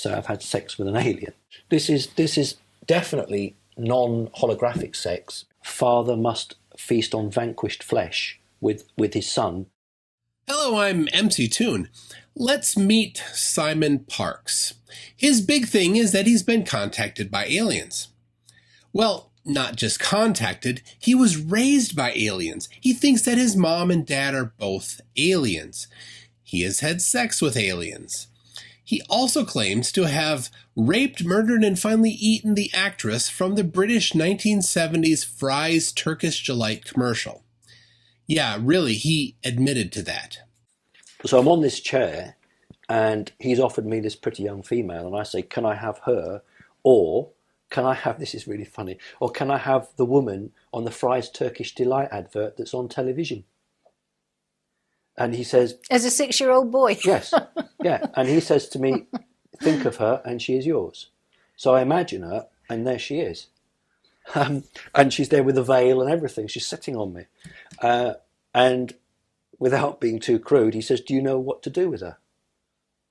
say I've had sex with an alien. This is definitely non-holographic sex. Father must feast on vanquished flesh with his son. Hello, I'm MCToon. Let's meet Simon Parkes. His big thing is that he's been contacted by aliens. Well, not just contacted, he was raised by aliens. He thinks that his mom and dad are both aliens. He has had sex with aliens. He also claims to have raped, murdered, and finally eaten the actress from the British 1970s Fry's Turkish Delight commercial. Yeah, really, he admitted to that. So I'm on this chair, and he's offered me this pretty young female, and I say, can I have her, or can I have, this is really funny, or can I have the woman on the Fry's Turkish Delight advert that's on television? And he says... As a 6-year-old boy? Yes, yeah. And he says to me, think of her and she is yours. So I imagine her, and there she is. And she's there with a veil and everything. She's sitting on me. And without being too crude, he says, do you know what to do with her?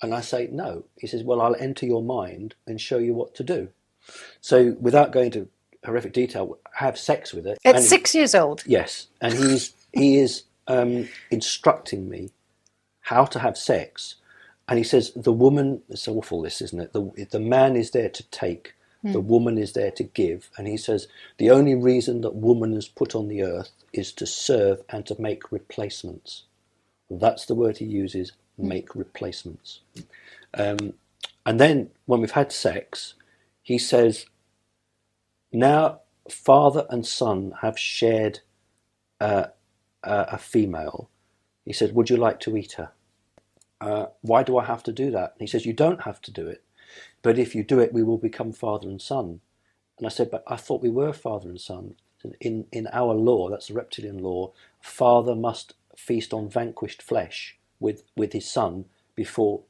And I say, no. He says, well, I'll enter your mind and show you what to do. So without going into horrific detail, have sex with her. At 6 years old? Yes. And he is instructing me how to have sex. And he says, the woman, it's awful this, isn't it? The man is there to take, the woman is there to give. And he says, the only reason that woman is put on the earth is to serve and to make replacements. That's the word he uses, make replacements. And then when we've had sex, he says, now father and son have shared a female. He said, would you like to eat her? Why do I have to do that? And he says, you don't have to do it. But if you do it, we will become father and son. And I said, but I thought we were father and son. In our law, that's the reptilian law, father must feast on vanquished flesh with his son before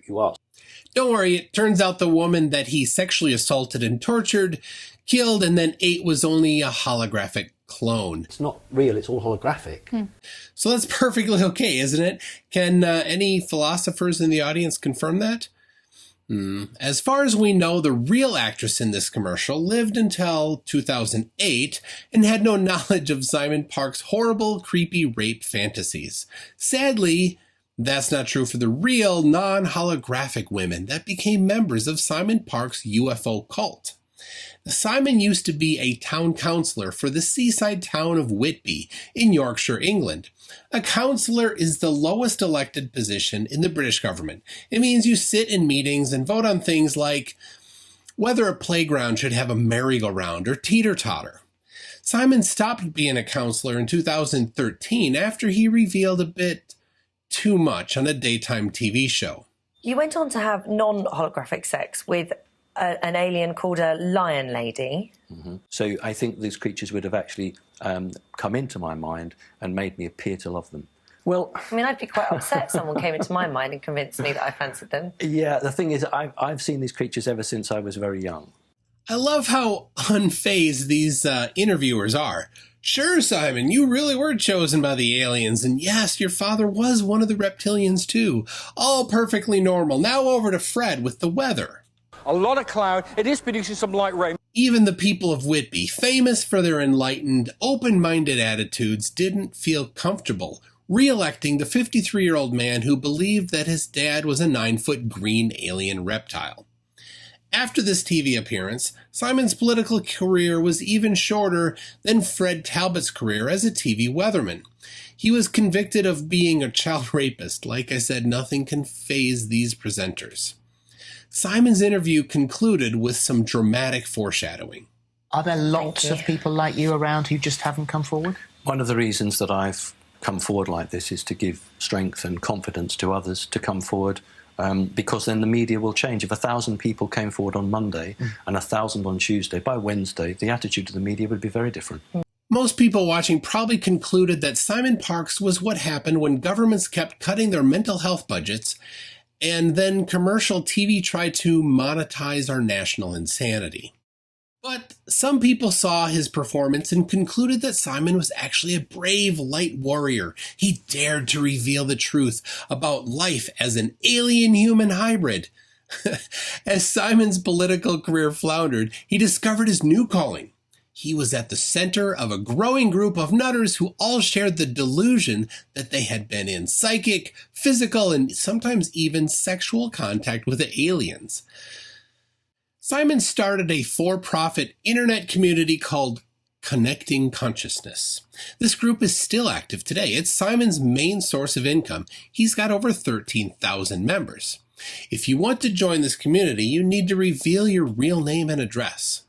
you ask. Don't worry, it turns out the woman that he sexually assaulted and tortured, killed, and then ate was only a holographic clone. It's not real, it's all holographic. So that's perfectly okay, isn't it? Can any philosophers in the audience confirm that? As far as we know, the real actress in this commercial lived until 2008 and had no knowledge of Simon Parkes' horrible, creepy rape fantasies. Sadly, that's not true for the real, non-holographic women that became members of Simon Parkes' UFO cult. Simon used to be a town councillor for the seaside town of Whitby in Yorkshire, England. A councillor is the lowest elected position in the British government. It means you sit in meetings and vote on things like whether a playground should have a merry-go-round or teeter-totter. Simon stopped being a councillor in 2013 after he revealed a bit too much on a daytime TV show. You went on to have non-holographic sex with an alien called a lion lady. So I think these creatures would have actually come into my mind and made me appear to love them. Well, I mean, I'd be quite upset if someone came into my mind and convinced me that I fancied them. Yeah, the thing is, I've seen these creatures ever since I was very young. I love how unfazed these interviewers are. Sure, Simon, you really were chosen by the aliens, and yes, your father was one of the reptilians too. All perfectly normal. Now over to Fred with the weather. A lot of cloud. It is producing some light rain. Even the people of Whitby, famous for their enlightened, open-minded attitudes, didn't feel comfortable re-electing the 53-year-old man who believed that his dad was a 9-foot green alien reptile. After this TV appearance, Simon's political career was even shorter than Fred Talbot's career as a TV weatherman. He was convicted of being a child rapist. Like I said, nothing can faze these presenters. Simon's interview concluded with some dramatic foreshadowing. Are there lots of people like you around who just haven't come forward? One of the reasons that I've come forward like this is to give strength and confidence to others to come forward, because then the media will change. If 1,000 people came forward on Monday and 1,000 on Tuesday, by Wednesday, the attitude of the media would be very different. Most people watching probably concluded that Simon Parkes was what happened when governments kept cutting their mental health budgets and then commercial TV tried to monetize our national insanity. But some people saw his performance and concluded that Simon was actually a brave light warrior. He dared to reveal the truth about life as an alien-human hybrid. As Simon's political career floundered, he discovered his new calling. He was at the center of a growing group of nutters who all shared the delusion that they had been in psychic, physical, and sometimes even sexual contact with the aliens. Simon started a for-profit internet community called Connecting Consciousness. This group is still active today. It's Simon's main source of income. He's got over 13,000 members. If you want to join this community, you need to reveal your real name and address.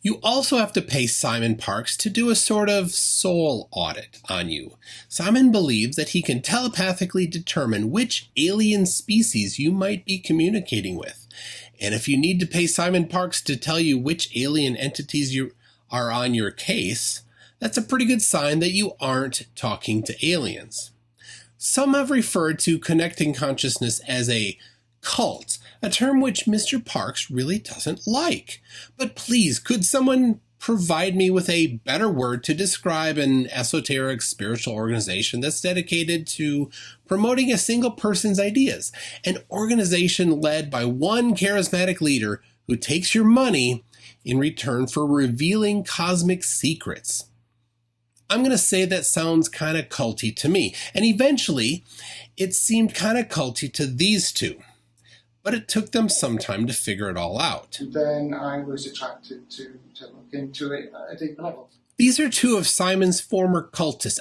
You also have to pay Simon Parks to do a sort of soul audit on you. Simon believes that he can telepathically determine which alien species you might be communicating with. And if you need to pay Simon Parks to tell you which alien entities you are on your case, that's a pretty good sign that you aren't talking to aliens. Some have referred to Connecting Consciousness as a cult, a term which Mr. Parks really doesn't like. But please, could someone provide me with a better word to describe an esoteric spiritual organization that's dedicated to promoting a single person's ideas? An organization led by one charismatic leader who takes your money in return for revealing cosmic secrets. I'm going to say that sounds kind of culty to me. And eventually, it seemed kind of culty to these two. But it took them some time to figure it all out. Then I was attracted to look into it at a deeper level. These are two of Simon's former cultists,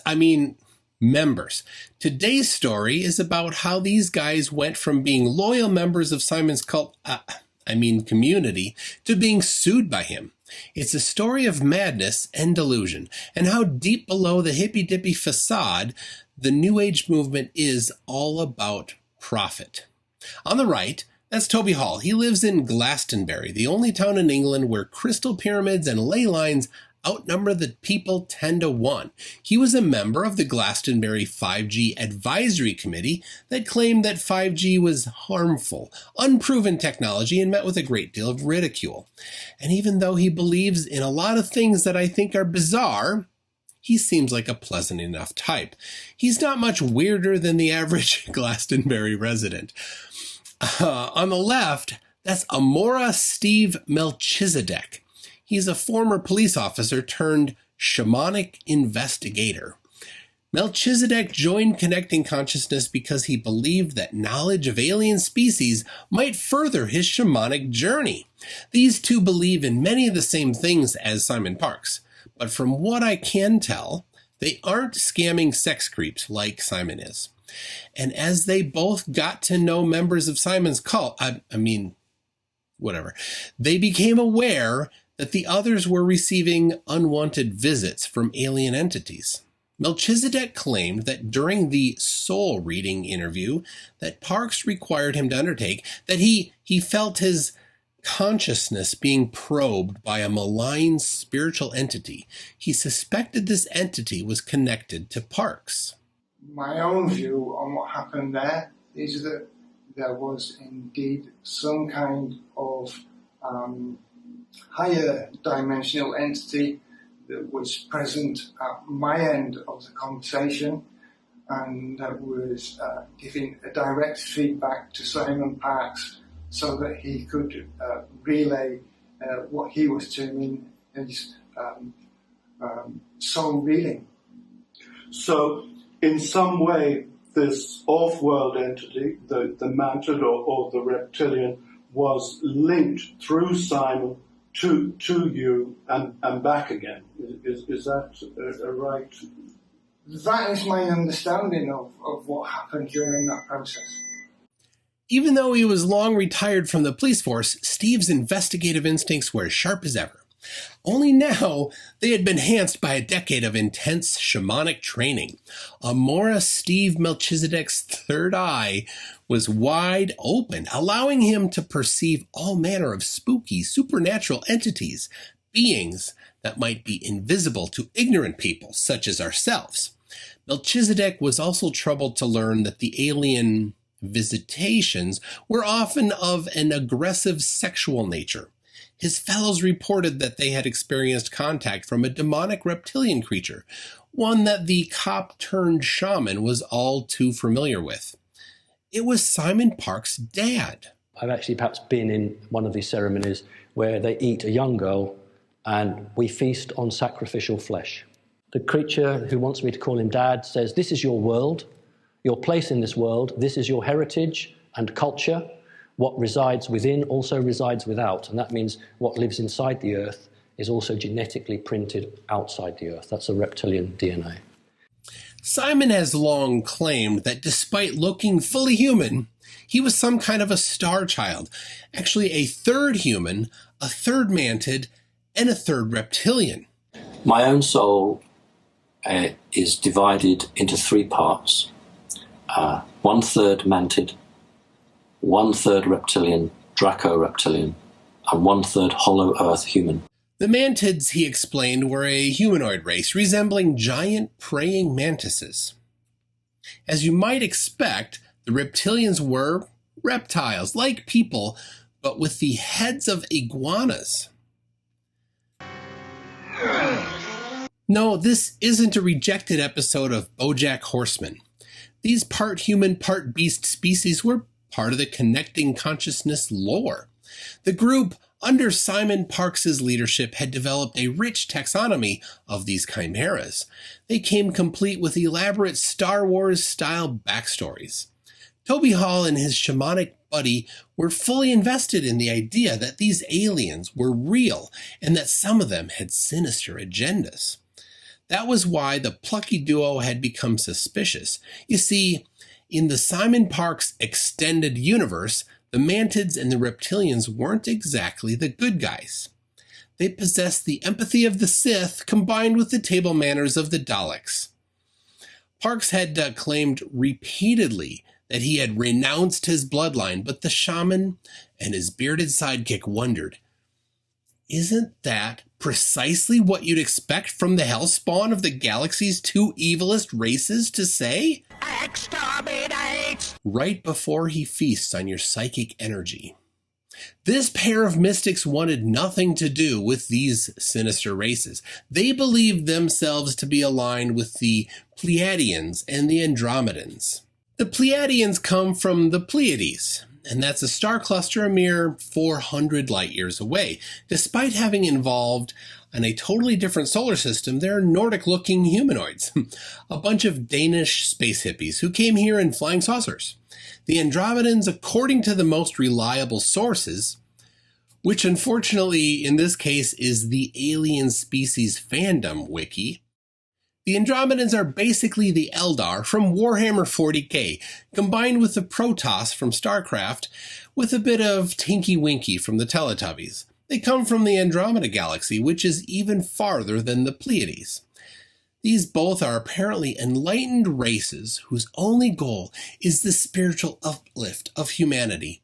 members. Today's story is about how these guys went from being loyal members of Simon's community, to being sued by him. It's a story of madness and delusion, and how deep below the hippy-dippy facade, the New Age movement is all about profit. On the right, that's Toby Hall. He lives in Glastonbury, the only town in England where crystal pyramids and ley lines outnumber the people 10 to 1. He was a member of the Glastonbury 5G Advisory Committee that claimed that 5G was harmful, unproven technology, and met with a great deal of ridicule. And even though he believes in a lot of things that I think are bizarre, he seems like a pleasant enough type. He's not much weirder than the average Glastonbury resident. On the left, that's Amora Steve Melchizedek. He's a former police officer turned shamanic investigator. Melchizedek joined Connecting Consciousness because he believed that knowledge of alien species might further his shamanic journey. These two believe in many of the same things as Simon Parks, but from what I can tell, they aren't scamming sex creeps like Simon is. And as they both got to know members of Simon's cult, they became aware that the others were receiving unwanted visits from alien entities. Melchizedek claimed that during the soul reading interview that Parks required him to undertake, that he felt his consciousness being probed by a malign spiritual entity. He suspected this entity was connected to Parks. My own view on what happened there is that there was indeed some kind of higher dimensional entity that was present at my end of the conversation and that was giving a direct feedback to Simon Parks so that he could relay what he was terming his soul reading. So, in some way, this off-world entity, the mantid or the reptilian, was linked through Simon to you and back again. Is that a right? That is my understanding of what happened during that process. Even though he was long retired from the police force, Steve's investigative instincts were as sharp as ever. Only now, they had been enhanced by a decade of intense shamanic training. Amora Steve Melchizedek's third eye was wide open, allowing him to perceive all manner of spooky, supernatural entities, beings that might be invisible to ignorant people, such as ourselves. Melchizedek was also troubled to learn that the alien visitations were often of an aggressive sexual nature. His fellows reported that they had experienced contact from a demonic reptilian creature, one that the cop-turned-shaman was all too familiar with. It was Simon Parks' dad, I've actually perhaps been in one of these ceremonies where they eat a young girl and we feast on sacrificial flesh. The creature who wants me to call him Dad says, this is your world, your place in this world, this is your heritage and culture. What resides within also resides without, and that means what lives inside the earth is also genetically printed outside the earth. That's a reptilian DNA. Simon has long claimed that despite looking fully human, he was some kind of a star child, actually a third human, a third mantid, and a third reptilian. My own soul is divided into three parts. 1/3 mantid, 1/3 reptilian, Draco-reptilian, and 1/3 hollow earth human. The mantids, he explained, were a humanoid race resembling giant praying mantises. As you might expect, the reptilians were reptiles, like people, but with the heads of iguanas. No, this isn't a rejected episode of BoJack Horseman. These part human, part beast species were part of the connecting consciousness lore. The group, under Simon Parkes' leadership, had developed a rich taxonomy of these chimeras. They came complete with elaborate Star Wars-style backstories. Toby Hall and his shamanic buddy were fully invested in the idea that these aliens were real and that some of them had sinister agendas. That was why the Plucky duo had become suspicious. You see, in the Simon Parkes extended universe, the mantids and the reptilians weren't exactly the good guys. They possessed the empathy of the Sith combined with the table manners of the Daleks. Parkes had claimed repeatedly that he had renounced his bloodline, but the shaman and his bearded sidekick wondered, isn't that precisely what you'd expect from the hellspawn of the galaxy's two evilest races to say? Exterminate! Right before he feasts on your psychic energy. This pair of mystics wanted nothing to do with these sinister races. They believed themselves to be aligned with the Pleiadians and the Andromedans. The Pleiadians come from the Pleiades, and that's a star cluster a mere 400 light years away. Despite having evolved in a totally different solar system, they're Nordic-looking humanoids, a bunch of Danish space hippies who came here in flying saucers. The Andromedans, according to the most reliable sources, which unfortunately in this case is the Alien Species Fandom Wiki, the Andromedans are basically the Eldar from Warhammer 40k, combined with the Protoss from StarCraft, with a bit of Tinky Winky from the Teletubbies. They come from the Andromeda Galaxy, which is even farther than the Pleiades. These both are apparently enlightened races whose only goal is the spiritual uplift of humanity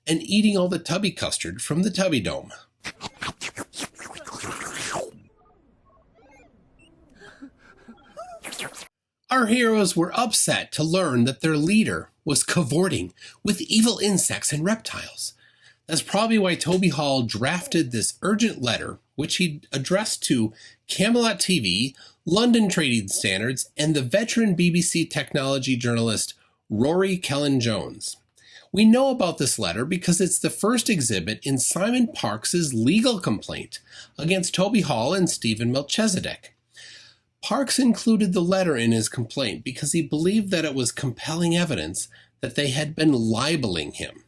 and eating all the tubby custard from the Tubby Dome. Our heroes were upset to learn that their leader was cavorting with evil insects and reptiles. That's probably why Toby Hall drafted this urgent letter, which he addressed to Camelot TV, London Trading Standards, and the veteran BBC technology journalist Rory Cellan-Jones. We know about this letter because it's the first exhibit in Simon Parkes' legal complaint against Toby Hall and Stephen Melchizedek. Parkes included the letter in his complaint because he believed that it was compelling evidence that they had been libeling him.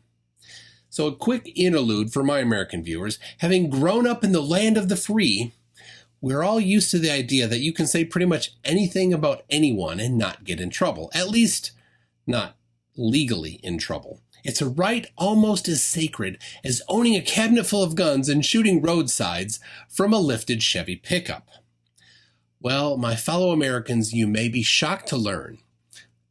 So a quick interlude for my American viewers. Having grown up in the land of the free, we're all used to the idea that you can say pretty much anything about anyone and not get in trouble. At least, not legally in trouble. It's a right almost as sacred as owning a cabinet full of guns and shooting roadsides from a lifted Chevy pickup. Well, my fellow Americans, you may be shocked to learn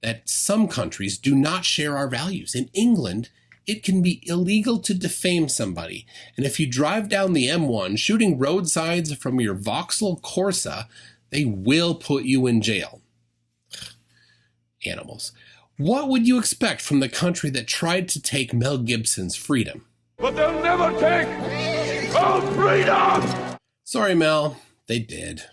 that some countries do not share our values. In England, it can be illegal to defame somebody. And if you drive down the M1 shooting roadsides from your Vauxhall Corsa, they will put you in jail. Animals. What would you expect from the country that tried to take Mel Gibson's freedom? But they'll never take our freedom! Sorry, Mel. They did.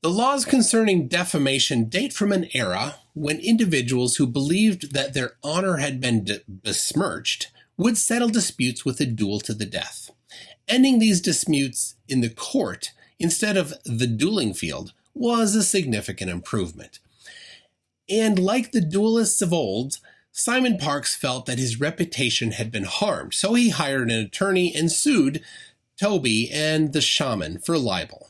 The laws concerning defamation date from an era when individuals who believed that their honor had been besmirched would settle disputes with a duel to the death. Ending these disputes in the court instead of the dueling field was a significant improvement. And like the duelists of old, Simon Parkes felt that his reputation had been harmed, so he hired an attorney and sued Toby and the shaman for libel.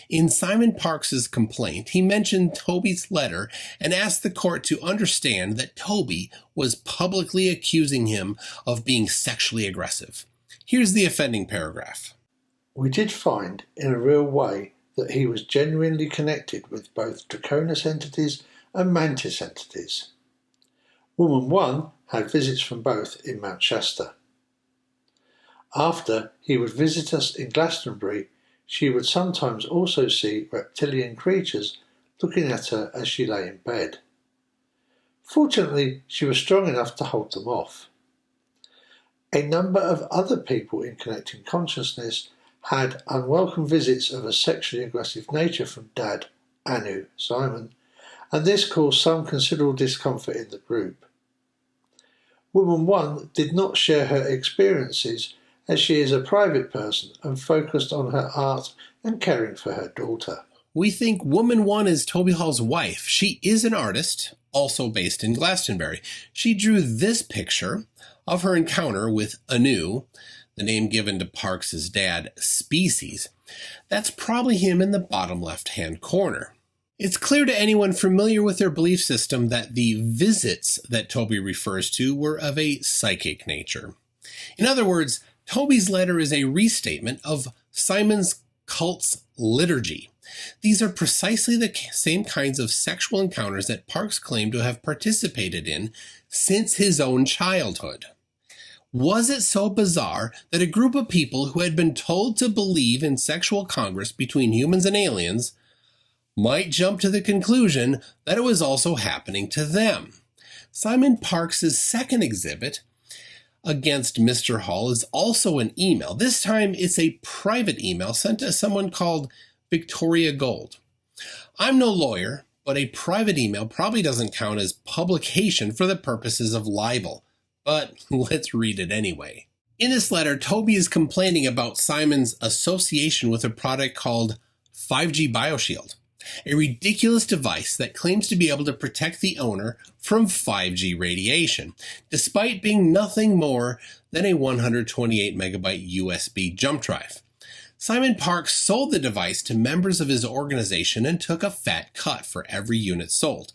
In Simon Parkes' complaint, he mentioned Toby's letter and asked the court to understand that Toby was publicly accusing him of being sexually aggressive. Here's the offending paragraph. We did find, in a real way, that he was genuinely connected with both Draconis entities and Mantis entities. Woman 1 had visits from both in Mount Shasta. After he would visit us in Glastonbury, she would sometimes also see reptilian creatures looking at her as she lay in bed. Fortunately, she was strong enough to hold them off. A number of other people in Connecting Consciousness had unwelcome visits of a sexually aggressive nature from Dad, Anu, Simon, and this caused some considerable discomfort in the group. Woman 1 did not share her experiences as she is a private person and focused on her art and caring for her daughter. We think Woman 1 is Toby Hall's wife. She is an artist, also based in Glastonbury. She drew this picture of her encounter with Anu, the name given to Parkes' dad, Species. That's probably him in the bottom left-hand corner. It's clear to anyone familiar with their belief system that the visits that Toby refers to were of a psychic nature. In other words, Toby's letter is a restatement of Simon's cult's liturgy. These are precisely the same kinds of sexual encounters that Parkes claimed to have participated in since his own childhood. Was it so bizarre that a group of people who had been told to believe in sexual congress between humans and aliens might jump to the conclusion that it was also happening to them? Simon Parkes' second exhibit against Mr. Hall is also an email. This time it's a private email sent to someone called Victoria Gold. I'm no lawyer, but a private email probably doesn't count as publication for the purposes of libel. But let's read it anyway. In this letter, Toby is complaining about Simon's association with a product called 5G BioShield, a ridiculous device that claims to be able to protect the owner from 5G radiation, despite being nothing more than a 128 megabyte USB jump drive. Simon Parkes sold the device to members of his organization and took a fat cut for every unit sold.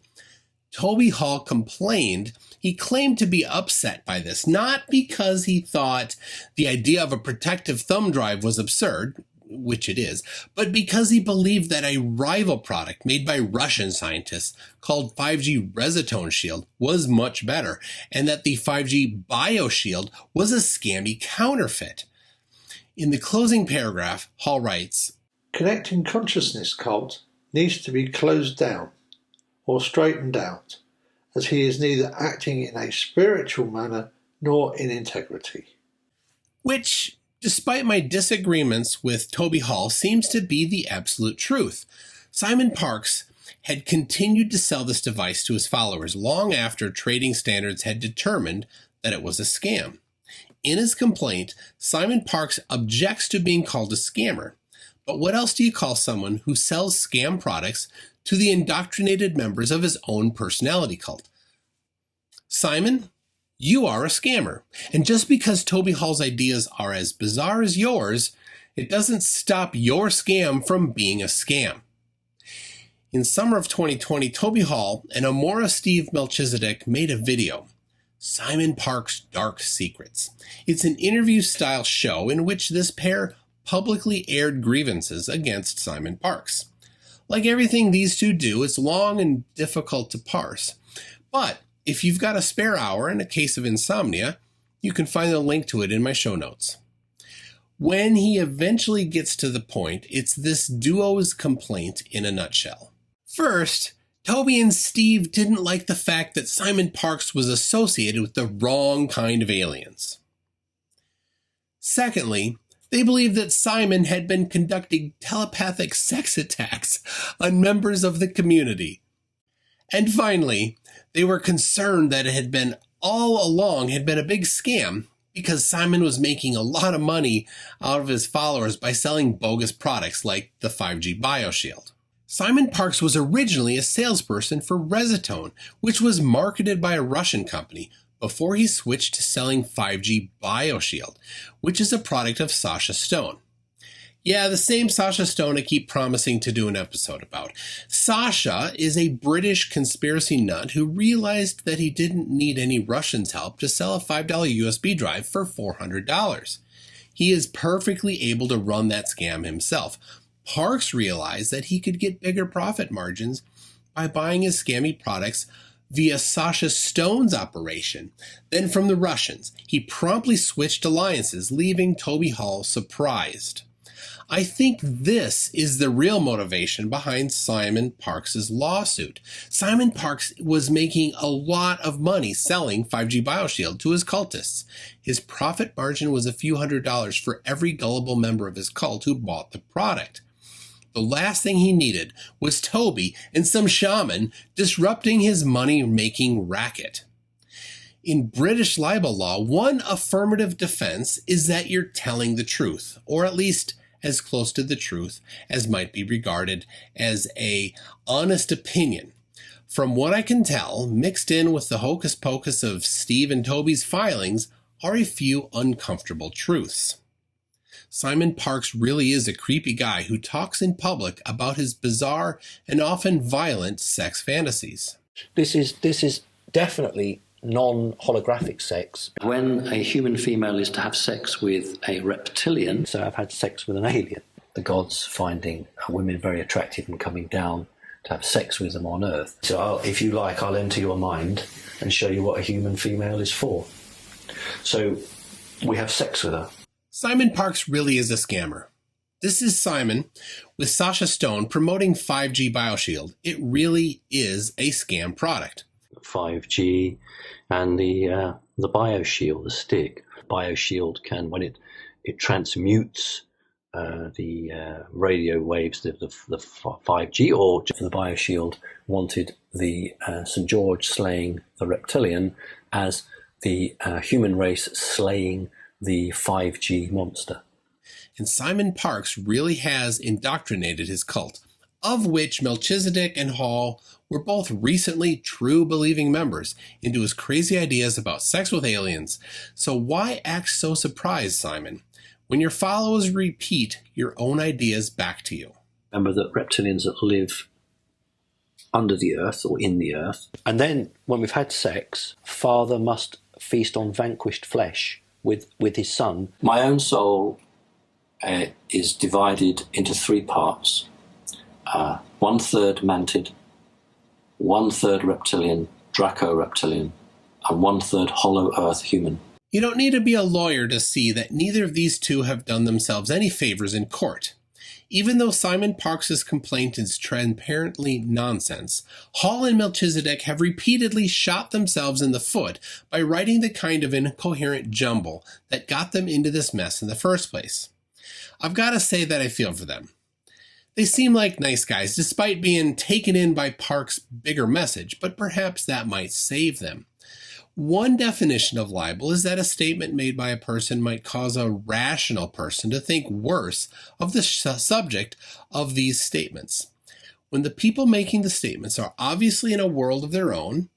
Toby Hall complained he claimed to be upset by this, not because he thought the idea of a protective thumb drive was absurd, which it is, but because he believed that a rival product made by Russian scientists called 5G Resotone Shield was much better, and that the 5G BioShield was a scammy counterfeit. In the closing paragraph, Hall writes, Connecting Consciousness cult needs to be closed down or straightened out, as he is neither acting in a spiritual manner nor in integrity. Which, despite my disagreements with Toby Hall, seems to be the absolute truth. Simon Parkes had continued to sell this device to his followers long after trading standards had determined that it was a scam. In his complaint, Simon Parkes objects to being called a scammer. But what else do you call someone who sells scam products to the indoctrinated members of his own personality cult? Simon, you are a scammer. And just because Toby Hall's ideas are as bizarre as yours, it doesn't stop your scam from being a scam. In summer of 2020, Toby Hall and Amora Steve Melchizedek made a video, Simon Parkes' Dark Secrets. It's an interview-style show in which this pair publicly aired grievances against Simon Parkes. Like everything these two do, it's long and difficult to parse. But if you've got a spare hour and a case of insomnia, you can find a link to it in my show notes. When he eventually gets to the point, it's this duo's complaint in a nutshell. First, Toby and Steve didn't like the fact that Simon Parkes was associated with the wrong kind of aliens. Secondly, they believed that Simon had been conducting telepathic sex attacks on members of the community. And finally, they were concerned that it had been all along a big scam because Simon was making a lot of money out of his followers by selling bogus products like the 5G BioShield. Simon Parkes was originally a salesperson for Resitone, which was marketed by a Russian company, before he switched to selling 5G BioShield, which is a product of Sasha Stone. Yeah, the same Sasha Stone I keep promising to do an episode about. Sasha is a British conspiracy nut who realized that he didn't need any Russians' help to sell a $5 USB drive for $400. He is perfectly able to run that scam himself. Parkes realized that he could get bigger profit margins by buying his scammy products via Sasha Stone's operation than from the Russians. He promptly switched alliances, leaving Toby Hall surprised. I think this is the real motivation behind Simon Parkes' lawsuit. Simon Parkes was making a lot of money selling 5G BioShield to his cultists. His profit margin was a few $100s for every gullible member of his cult who bought the product. The last thing he needed was Toby and some shaman disrupting his money-making racket. In British libel law, one affirmative defense is that you're telling the truth, or at least as close to the truth as might be regarded as a honest opinion. From what I can tell, mixed in with the hocus pocus of Steve and Toby's filings are a few uncomfortable truths. Simon Parkes really is a creepy guy who talks in public about his bizarre and often violent sex fantasies. This is definitely non-holographic sex. When a human female is to have sex with a reptilian, So I've had sex with an alien. The gods finding women very attractive and coming down to have sex with them on Earth. So if you like, I'll enter your mind and show you what a human female is for. So we have sex with her. Simon Parkes really is a scammer. This is Simon with Sasha Stone promoting 5G BioShield. It really is a scam product. 5G and the BioShield, the stick. BioShield can, when it transmutes the radio waves, the 5G, or the BioShield wanted the St. George slaying the reptilian as the human race slaying the 5G monster. And Simon Parkes really has indoctrinated his cult, of which Melchizedek and Hall were both recently true believing members, into his crazy ideas about sex with aliens. So why act so surprised, Simon, when your followers repeat your own ideas back to you? Remember that reptilians that live under the earth or in the earth. And then when we've had sex, father must feast on vanquished flesh with his son. My own soul is divided into three parts. 1/3 mantid, 1/3 reptilian, Draco-reptilian, and 1/3 hollow earth human. You don't need to be a lawyer to see that neither of these two have done themselves any favors in court. Even though Simon Parkes' complaint is transparently nonsense, Hall and Melchizedek have repeatedly shot themselves in the foot by writing the kind of incoherent jumble that got them into this mess in the first place. I've got to say that I feel for them. They seem like nice guys, despite being taken in by Parkes' bigger message, but perhaps that might save them. One definition of libel is that a statement made by a person might cause a rational person to think worse of the subject of these statements. When the people making the statements are obviously in a world of their own,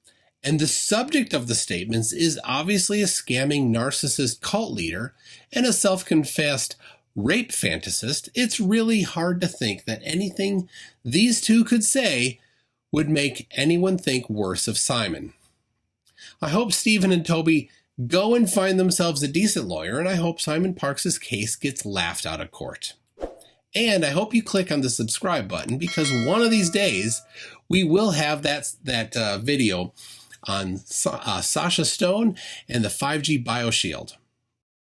and the subject of the statements is obviously a scamming narcissist cult leader and a self-confessed rape fantasist, it's really hard to think that anything these two could say would make anyone think worse of Simon. I hope Stephen and Toby go and find themselves a decent lawyer, and I hope Simon Parkes' case gets laughed out of court. And I hope you click on the subscribe button, because one of these days we will have that video on Sasha Stone and the 5G BioShield.